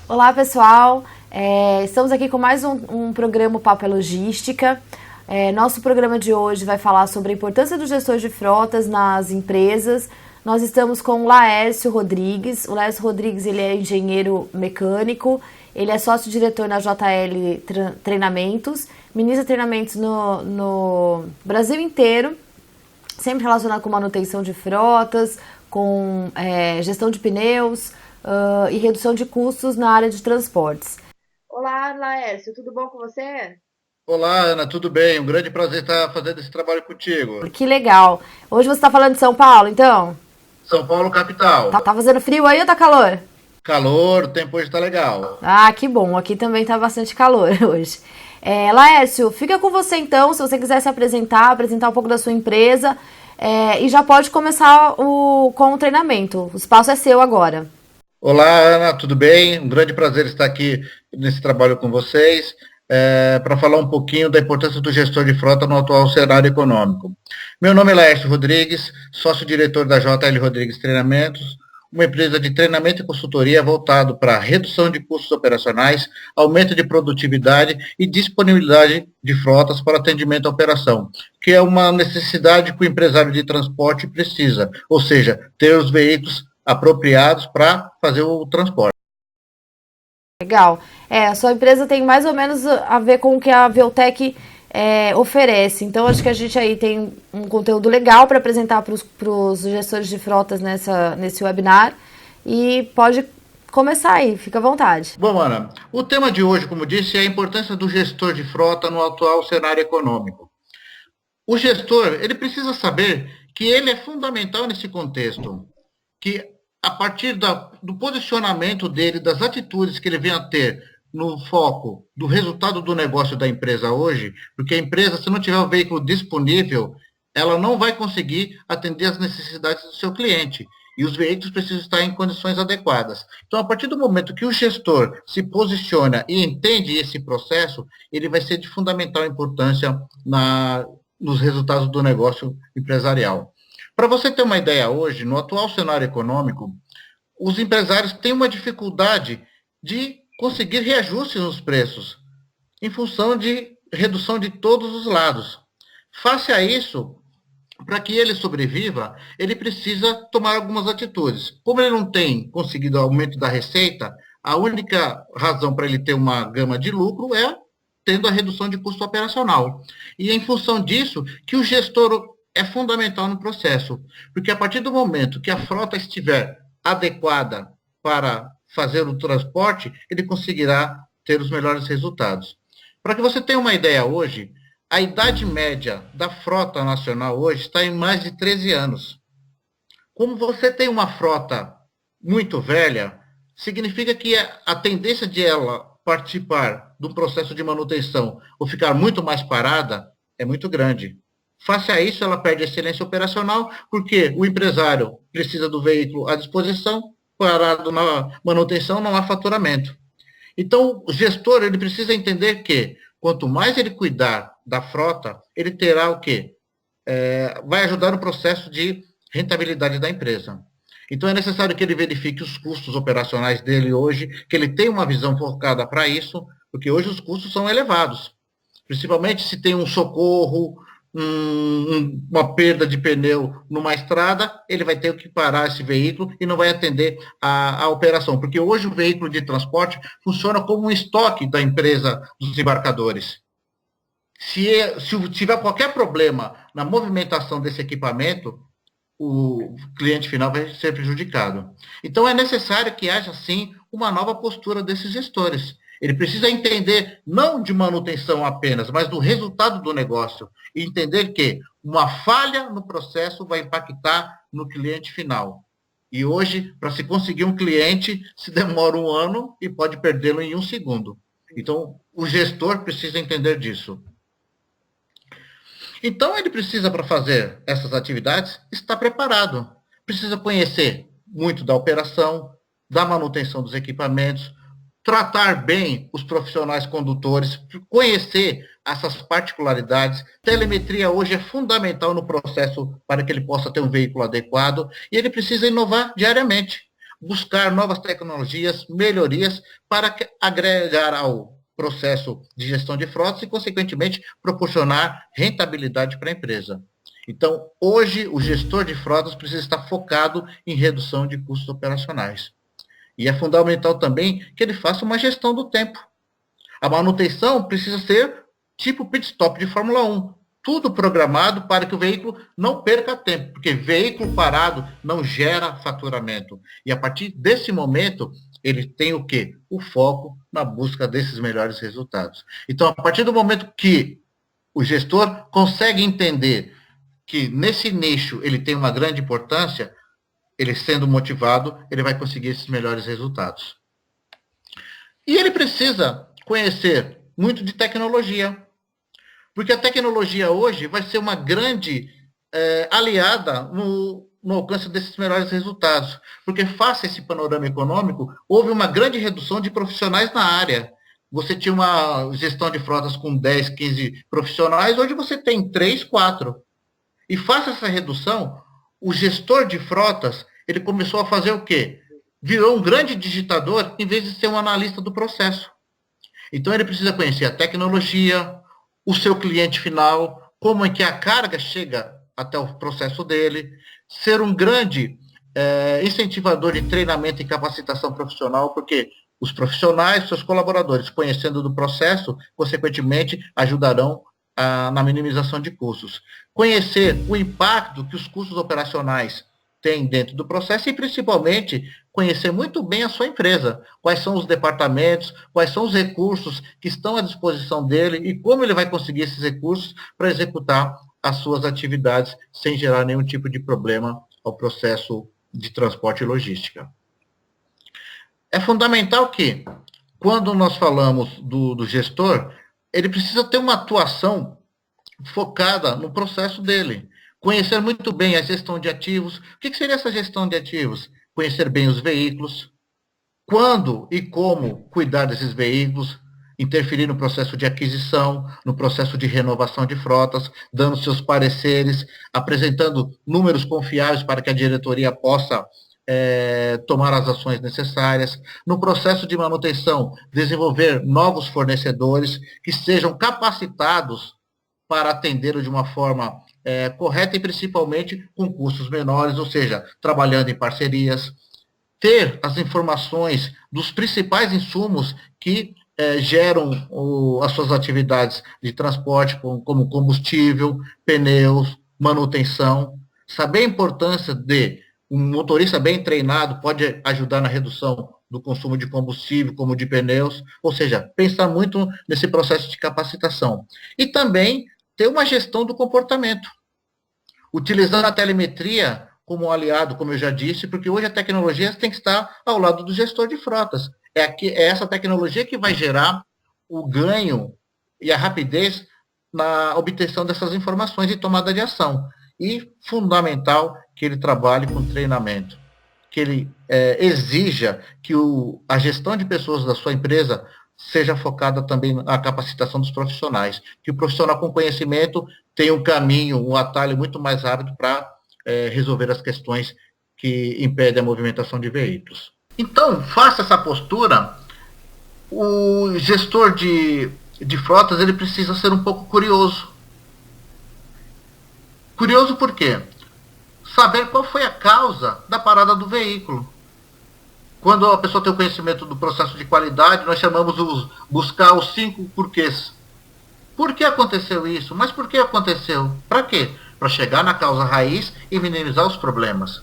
Olá pessoal, estamos aqui com mais um programa Papo é Logística. Nosso programa de hoje vai falar sobre a importância do gestor de frotas nas empresas. Nós estamos com o Laércio Rodrigues. O Laércio Rodrigues ele é engenheiro mecânico, ele é sócio-diretor na JL Treinamentos, ministra treinamentos no Brasil inteiro, sempre relacionado com manutenção de frotas, com gestão de pneus, e redução de custos na área de transportes. Olá, Laércio, tudo bom com você? Olá, Ana, tudo bem? Um grande prazer estar fazendo esse trabalho contigo. Que legal. Hoje você está falando de São Paulo, então? São Paulo, capital. Tá fazendo frio aí ou tá calor? Calor, o tempo hoje está legal. Ah, que bom. Aqui também tá bastante calor hoje. Laércio, fica com você então, se você quiser se apresentar um pouco da sua empresa, e já pode começar com o treinamento. O espaço é seu agora. Olá, Ana, tudo bem? Um grande prazer estar aqui nesse trabalho com vocês, para falar um pouquinho da importância do gestor de frota no atual cenário econômico. Meu nome é Laércio Rodrigues, sócio-diretor da JL Rodrigues Treinamentos, uma empresa de treinamento e consultoria voltado para redução de custos operacionais, aumento de produtividade e disponibilidade de frotas para atendimento à operação, que é uma necessidade que o empresário de transporte precisa, ou seja, ter os veículos apropriados para fazer o transporte. Legal. A sua empresa tem mais ou menos a ver com o que a Veltec oferece. Então, acho que a gente aí tem um conteúdo legal para apresentar para os gestores de frotas nesse webinar. E pode começar aí, fica à vontade. Bom, Ana, o tema de hoje, como disse, é a importância do gestor de frota no atual cenário econômico. O gestor, ele precisa saber que ele é fundamental nesse contexto, que a partir do posicionamento dele, das atitudes que ele vem a ter no foco do resultado do negócio da empresa hoje, porque a empresa, se não tiver o veículo disponível, ela não vai conseguir atender as necessidades do seu cliente. E os veículos precisam estar em condições adequadas. Então, a partir do momento que o gestor se posiciona e entende esse processo, ele vai ser de fundamental importância nos resultados do negócio empresarial. Para você ter uma ideia hoje, no atual cenário econômico, os empresários têm uma dificuldade de conseguir reajuste nos preços, em função de redução de todos os lados. Face a isso, para que ele sobreviva, ele precisa tomar algumas atitudes. Como ele não tem conseguido aumento da receita, a única razão para ele ter uma gama de lucro é tendo a redução de custo operacional. E é em função disso que o gestor é fundamental no processo, porque a partir do momento que a frota estiver adequada para fazer o transporte, ele conseguirá ter os melhores resultados. Para que você tenha uma ideia hoje, a idade média da frota nacional hoje está em mais de 13 anos. Como você tem uma frota muito velha, significa que a tendência de ela participar do processo de manutenção ou ficar muito mais parada é muito grande. Face a isso, ela perde excelência operacional, porque o empresário precisa do veículo à disposição, parado na manutenção, não há faturamento. Então, o gestor ele precisa entender que, quanto mais ele cuidar da frota, ele terá o quê? Vai ajudar no processo de rentabilidade da empresa. Então, é necessário que ele verifique os custos operacionais dele hoje, que ele tenha uma visão focada para isso, porque hoje os custos são elevados. Principalmente se tem um socorro, uma perda de pneu numa estrada, ele vai ter que parar esse veículo e não vai atender a operação, porque hoje o veículo de transporte funciona como um estoque da empresa dos embarcadores. Se tiver qualquer problema na movimentação desse equipamento, o cliente final vai ser prejudicado. Então é necessário que haja, sim, uma nova postura desses gestores. Ele precisa entender, não de manutenção apenas, mas do resultado do negócio. E entender que uma falha no processo vai impactar no cliente final. E hoje, para se conseguir um cliente, se demora 1 ano e pode perdê-lo em 1 segundo. Então, o gestor precisa entender disso. Então, ele precisa, para fazer essas atividades, estar preparado. Precisa conhecer muito da operação, da manutenção dos equipamentos, tratar bem os profissionais condutores, conhecer essas particularidades. Telemetria hoje é fundamental no processo para que ele possa ter um veículo adequado e ele precisa inovar diariamente, buscar novas tecnologias, melhorias para agregar ao processo de gestão de frotas e, consequentemente, proporcionar rentabilidade para a empresa. Então, hoje, o gestor de frotas precisa estar focado em redução de custos operacionais. E é fundamental também que ele faça uma gestão do tempo. A manutenção precisa ser tipo pit stop de Fórmula 1. Tudo programado para que o veículo não perca tempo, porque veículo parado não gera faturamento. E a partir desse momento, ele tem o quê? O foco na busca desses melhores resultados. Então, a partir do momento que o gestor consegue entender que nesse nicho ele tem uma grande importância, ele sendo motivado, ele vai conseguir esses melhores resultados. E ele precisa conhecer muito de tecnologia, porque a tecnologia hoje vai ser uma grande aliada no alcance desses melhores resultados, porque face a esse panorama econômico, houve uma grande redução de profissionais na área. Você tinha uma gestão de frotas com 10, 15 profissionais, hoje você tem 3, 4. E face a essa redução, o gestor de frotas, ele começou a fazer o quê? Virou um grande digitador em vez de ser um analista do processo. Então ele precisa conhecer a tecnologia, o seu cliente final, como é que a carga chega até o processo dele, ser um grande incentivador de treinamento e capacitação profissional, porque os profissionais, seus colaboradores, conhecendo do processo, consequentemente, ajudarão na minimização de custos. Conhecer o impacto que os custos operacionais têm dentro do processo e, principalmente, conhecer muito bem a sua empresa, quais são os departamentos, quais são os recursos que estão à disposição dele e como ele vai conseguir esses recursos para executar as suas atividades sem gerar nenhum tipo de problema ao processo de transporte e logística. É fundamental que, quando nós falamos do gestor, ele precisa ter uma atuação focada no processo dele. Conhecer muito bem a gestão de ativos. O que seria essa gestão de ativos? Conhecer bem os veículos, quando e como cuidar desses veículos, interferir no processo de aquisição, no processo de renovação de frotas, dando seus pareceres, apresentando números confiáveis para que a diretoria possa tomar as ações necessárias. No processo de manutenção, desenvolver novos fornecedores que sejam capacitados para atender de uma forma correta e principalmente com custos menores, ou seja, trabalhando em parcerias. Ter as informações dos principais insumos que geram as suas atividades de transporte, como combustível, pneus, manutenção. Saber a importância de um motorista bem treinado pode ajudar na redução do consumo de combustível, como de pneus, ou seja, pensar muito nesse processo de capacitação. E também ter uma gestão do comportamento, utilizando a telemetria como um aliado, como eu já disse, porque hoje a tecnologia tem que estar ao lado do gestor de frotas. É essa tecnologia que vai gerar o ganho e a rapidez na obtenção dessas informações e tomada de ação. E fundamental que ele trabalhe com treinamento, que ele exija que a gestão de pessoas da sua empresa seja focada também na capacitação dos profissionais, que o profissional com conhecimento tem um caminho, um atalho muito mais rápido para resolver as questões que impedem a movimentação de veículos. Então, faça essa postura. O gestor de frotas, ele precisa ser um pouco curioso. Curioso por quê? Saber qual foi a causa da parada do veículo. Quando a pessoa tem o conhecimento do processo de qualidade, nós chamamos buscar os 5 porquês. Por que aconteceu isso? Mas por que aconteceu? Para quê? Para chegar na causa raiz e minimizar os problemas.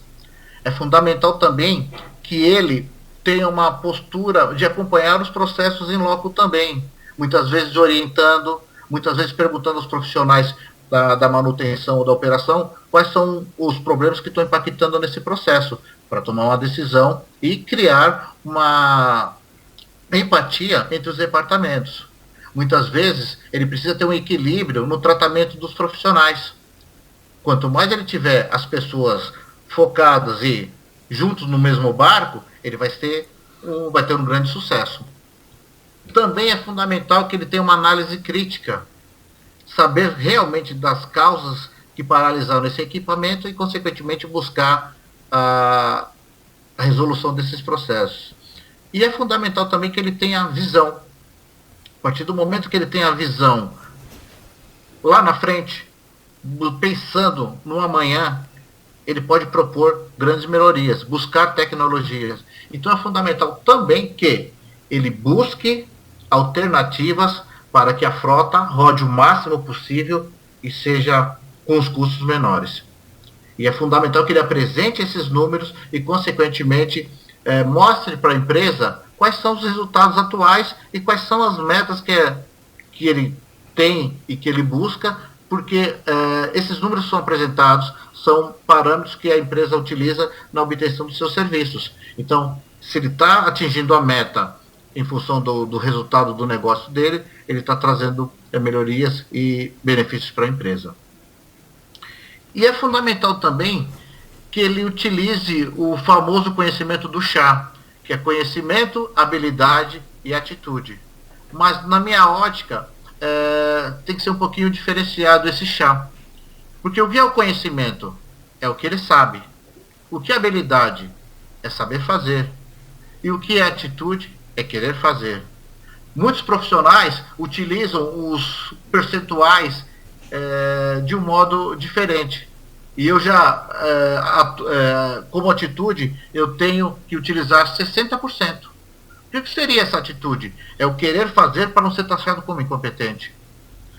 É fundamental também que ele tenha uma postura de acompanhar os processos em loco também. Muitas vezes orientando, muitas vezes perguntando aos profissionais da manutenção ou da operação quais são os problemas que estão impactando nesse processo, para tomar uma decisão e criar uma empatia entre os departamentos. Muitas vezes, ele precisa ter um equilíbrio no tratamento dos profissionais. Quanto mais ele tiver as pessoas focadas e juntos no mesmo barco, ele vai ter um grande sucesso. também é fundamental que ele tenha uma análise crítica, saber realmente das causas que paralisaram esse equipamento e, consequentemente, buscar a resolução desses processos. E é fundamental também que ele tenha visão. A partir do momento que ele tenha a visão lá na frente, pensando no amanhã, ele pode propor grandes melhorias, buscar tecnologias. Então é fundamental também que ele busque alternativas para que a frota rode o máximo possível e seja com os custos menores. E é fundamental que ele apresente esses números e, consequentemente, mostre para a empresa quais são os resultados atuais e quais são as metas que ele tem e que ele busca, porque esses números são apresentados, são parâmetros que a empresa utiliza na obtenção dos seus serviços. Então, se ele está atingindo a meta em função do resultado do negócio dele, ele está trazendo melhorias e benefícios para a empresa. E é fundamental também que ele utilize o famoso conhecimento do chá, que é conhecimento, habilidade e atitude. Mas, na minha ótica, tem que ser um pouquinho diferenciado esse chá. Porque o que é o conhecimento? É o que ele sabe. O que é habilidade? É saber fazer. E o que é atitude? É querer fazer. Muitos profissionais utilizam os percentuais de um modo diferente. E eu já, como atitude, eu tenho que utilizar 60%. O que seria essa atitude? É o querer fazer para não ser taxado como incompetente.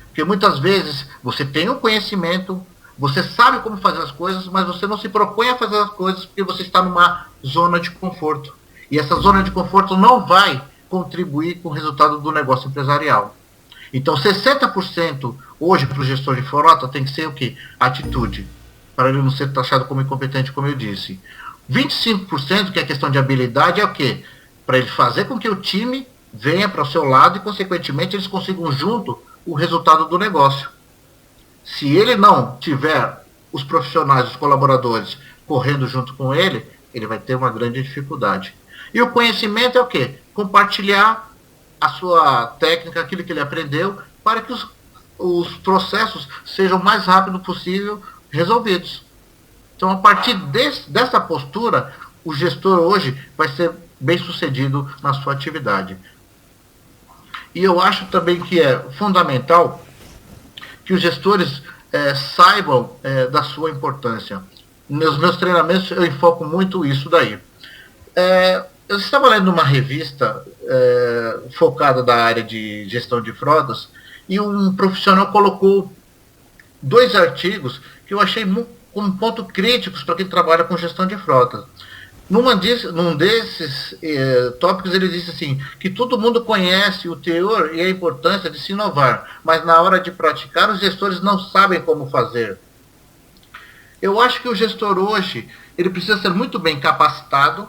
Porque muitas vezes você tem o conhecimento, você sabe como fazer as coisas, mas você não se propõe a fazer as coisas porque você está numa zona de conforto. E essa zona de conforto não vai contribuir com o resultado do negócio empresarial. Então, 60% hoje para o gestor de frota tem que ser o quê? Atitude, para ele não ser taxado como incompetente, como eu disse. 25%, que é a questão de habilidade, é o quê? Para ele fazer com que o time venha para o seu lado e, consequentemente, eles consigam junto o resultado do negócio. Se ele não tiver os profissionais, os colaboradores correndo junto com ele, ele vai ter uma grande dificuldade. E o conhecimento é o quê? Compartilhar a sua técnica, aquilo que ele aprendeu, para que os processos sejam o mais rápido possível resolvidos. Então, a partir dessa postura, o gestor hoje vai ser bem sucedido na sua atividade. E eu acho também que é fundamental que os gestores saibam da sua importância. Nos meus treinamentos eu enfoco muito isso daí. Eu estava lendo uma revista focada na área de gestão de frotas e um profissional colocou 2 artigos que eu achei como ponto críticos para quem trabalha com gestão de frotas. Num desses tópicos ele disse assim, que todo mundo conhece o teor e a importância de se inovar, mas na hora de praticar os gestores não sabem como fazer. Eu acho que o gestor hoje ele precisa ser muito bem capacitado,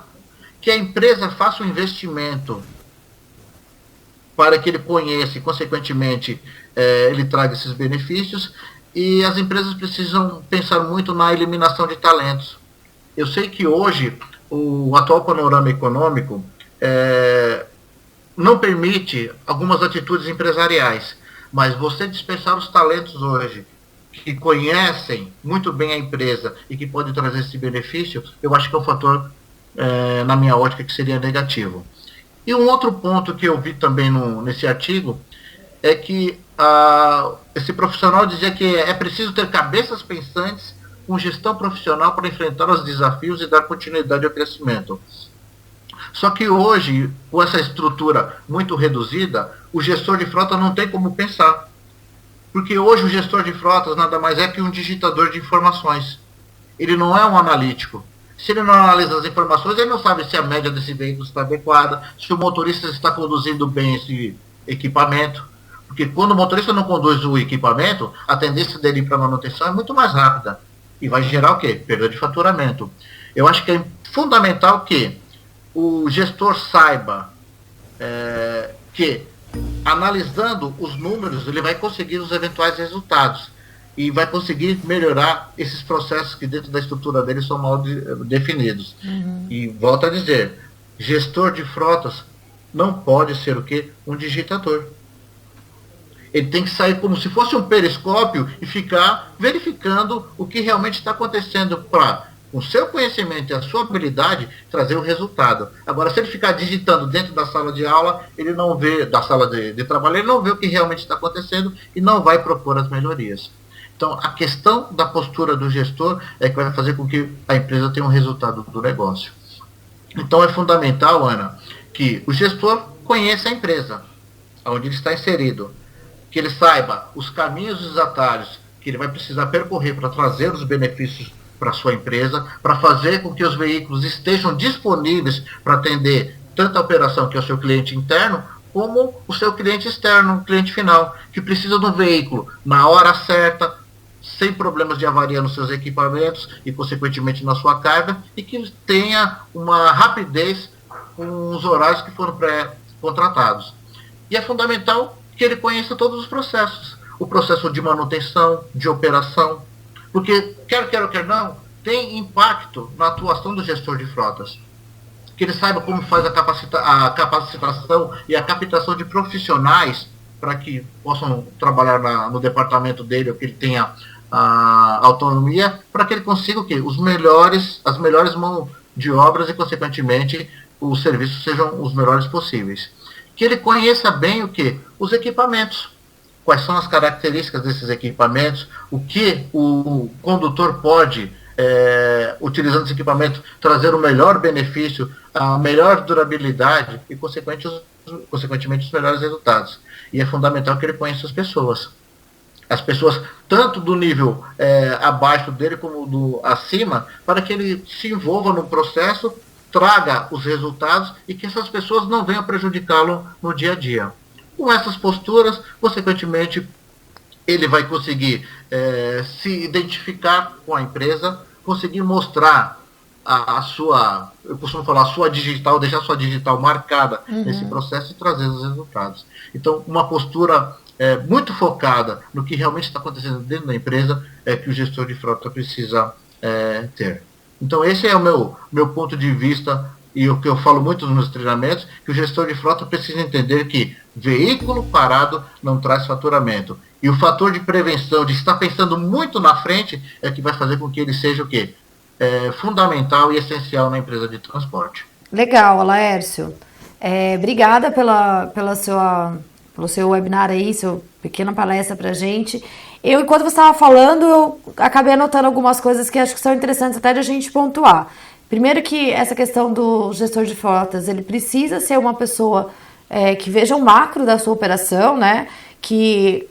que a empresa faça um investimento para que ele conheça e, consequentemente, ele traga esses benefícios, e as empresas precisam pensar muito na eliminação de talentos. Eu sei que hoje o atual panorama econômico não permite algumas atitudes empresariais, mas você dispensar os talentos hoje, que conhecem muito bem a empresa e que podem trazer esse benefício, eu acho que é um fator, na minha ótica, que seria negativo. E um outro ponto que eu vi também nesse artigo é que esse profissional dizia que é preciso ter cabeças pensantes com gestão profissional para enfrentar os desafios e dar continuidade ao crescimento. Só que hoje, com essa estrutura muito reduzida, o gestor de frota não tem como pensar. Porque hoje o gestor de frotas nada mais é que um digitador de informações. Ele não é um analítico. Se ele não analisa as informações, ele não sabe se a média desse veículo está adequada, se o motorista está conduzindo bem esse equipamento. Porque quando o motorista não conduz o equipamento, a tendência dele para manutenção é muito mais rápida. E vai gerar o quê? Perda de faturamento. Eu acho que é fundamental que o gestor saiba que, analisando os números, ele vai conseguir os eventuais resultados e vai conseguir melhorar esses processos que dentro da estrutura dele são mal definidos. Uhum. E volto a dizer, gestor de frotas não pode ser o quê? Um digitador. Ele tem que sair como se fosse um periscópio e ficar verificando o que realmente está acontecendo para, com o seu conhecimento e a sua habilidade, trazer o resultado. Agora, se ele ficar digitando dentro da sala de aula, ele não vê, da sala de trabalho, ele não vê o que realmente está acontecendo e não vai propor as melhorias. Então, a questão da postura do gestor é que vai fazer com que a empresa tenha um resultado do negócio. Então, é fundamental, Ana, que o gestor conheça a empresa, onde ele está inserido, que ele saiba os caminhos e os atalhos que ele vai precisar percorrer para trazer os benefícios para a sua empresa, para fazer com que os veículos estejam disponíveis para atender tanto a operação que é o seu cliente interno, como o seu cliente externo, o cliente final, que precisa de um veículo na hora certa, sem problemas de avaria nos seus equipamentos e, consequentemente, na sua carga, e que tenha uma rapidez com os horários que foram pré-contratados. E é fundamental que ele conheça todos os processos. O processo de manutenção, de operação, porque, quer não, tem impacto na atuação do gestor de frotas. Que ele saiba como faz a capacitação e a captação de profissionais para que possam trabalhar no departamento dele, ou que ele tenha a autonomia, para que ele consiga o quê? As melhores mãos de obras e, consequentemente, os serviços sejam os melhores possíveis. Que ele conheça bem o quê? Os equipamentos. Quais são as características desses equipamentos, o que o condutor pode, utilizando esse equipamento, trazer o melhor benefício, a melhor durabilidade e, consequentemente, os melhores resultados. E é fundamental que ele conheça as pessoas. As pessoas, tanto do nível abaixo dele como do acima, para que ele se envolva no processo, traga os resultados e que essas pessoas não venham prejudicá-lo no dia a dia. Com essas posturas, consequentemente, ele vai conseguir se identificar com a empresa, conseguir mostrar a sua, eu costumo falar, a sua digital, deixar a sua digital marcada nesse processo e trazer os resultados. Então, uma postura muito focada no que realmente está acontecendo dentro da empresa é que o gestor de frota precisa ter. Então, esse é o meu ponto de vista e o que eu falo muito nos meus treinamentos, que o gestor de frota precisa entender que veículo parado não traz faturamento. E o fator de prevenção, de estar pensando muito na frente, é que vai fazer com que ele seja o quê? Fundamental e essencial na empresa de transporte. Legal, Laércio. Obrigada pelo seu webinar aí, sua pequena palestra para a gente. Enquanto você estava falando, eu acabei anotando algumas coisas que acho que são interessantes até de a gente pontuar. Primeiro que essa questão do gestor de frotas, ele precisa ser uma pessoa que veja o macro da sua operação, né? Que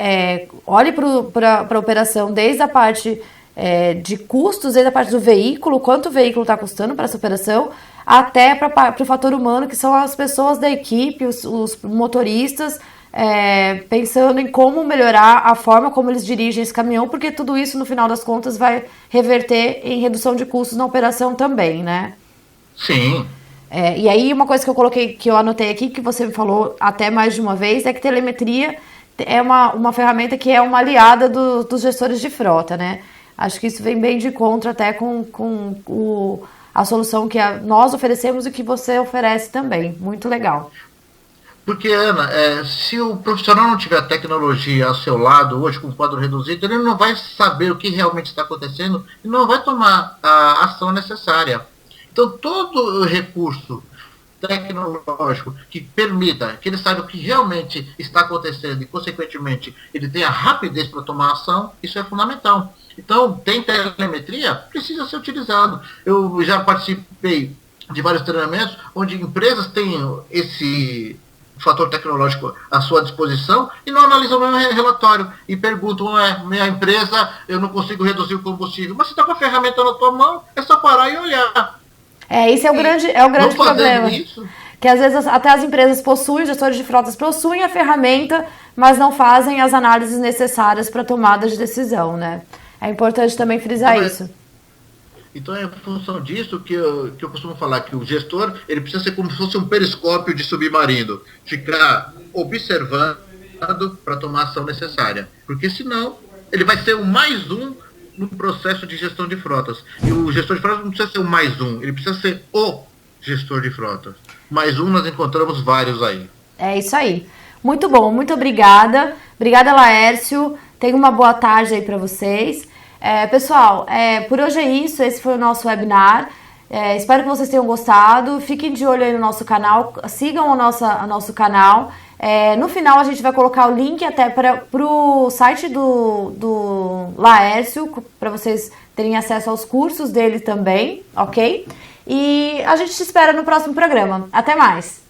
olhe para a operação desde a parte de custos, desde a parte do veículo, quanto o veículo está custando para essa operação, até para o fator humano, que são as pessoas da equipe, os motoristas, pensando em como melhorar a forma como eles dirigem esse caminhão, porque tudo isso, no final das contas, vai reverter em redução de custos na operação também, né? Sim. E aí, uma coisa que eu coloquei, que eu anotei aqui, que você me falou até mais de uma vez, é que telemetria é uma ferramenta que é uma aliada dos gestores de frota, né? Acho que isso vem bem de encontro até com a solução que nós oferecemos e que você oferece também. Muito legal. Porque, Ana, se o profissional não tiver a tecnologia ao seu lado, hoje com quadro reduzido, ele não vai saber o que realmente está acontecendo e não vai tomar a ação necessária. Então, todo recurso tecnológico que permita que ele saiba o que realmente está acontecendo e, consequentemente, ele tenha rapidez para tomar ação, isso é fundamental. Então, tem telemetria? Precisa ser utilizado. Eu já participei de vários treinamentos onde empresas têm esse fator tecnológico à sua disposição e não analisam o meu relatório e perguntam, minha empresa, eu não consigo reduzir o combustível. Mas você está com a ferramenta na tua mão, é só parar e olhar. Esse é o grande problema. Isso, que às vezes até as empresas possuem, os gestores de frotas possuem a ferramenta, mas não fazem as análises necessárias para tomada de decisão, né? É importante também frisar isso. Então é em função disso que eu costumo falar que o gestor ele precisa ser como se fosse um periscópio de submarino, ficar observando para tomar a ação necessária, porque senão ele vai ser o mais um no processo de gestão de frotas. E o gestor de frotas não precisa ser o mais um, ele precisa ser o gestor de frotas. Mais um, nós encontramos vários aí. É isso aí. Muito bom, muito obrigada. Obrigada, Laércio. Tenha uma boa tarde aí para vocês. Pessoal, por hoje é isso. Esse foi o nosso webinar. Espero que vocês tenham gostado. Fiquem de olho aí no nosso canal. Sigam o nosso canal. No final a gente vai colocar o link até para o site do Laércio, para vocês terem acesso aos cursos dele também, ok? E a gente te espera no próximo programa. Até mais!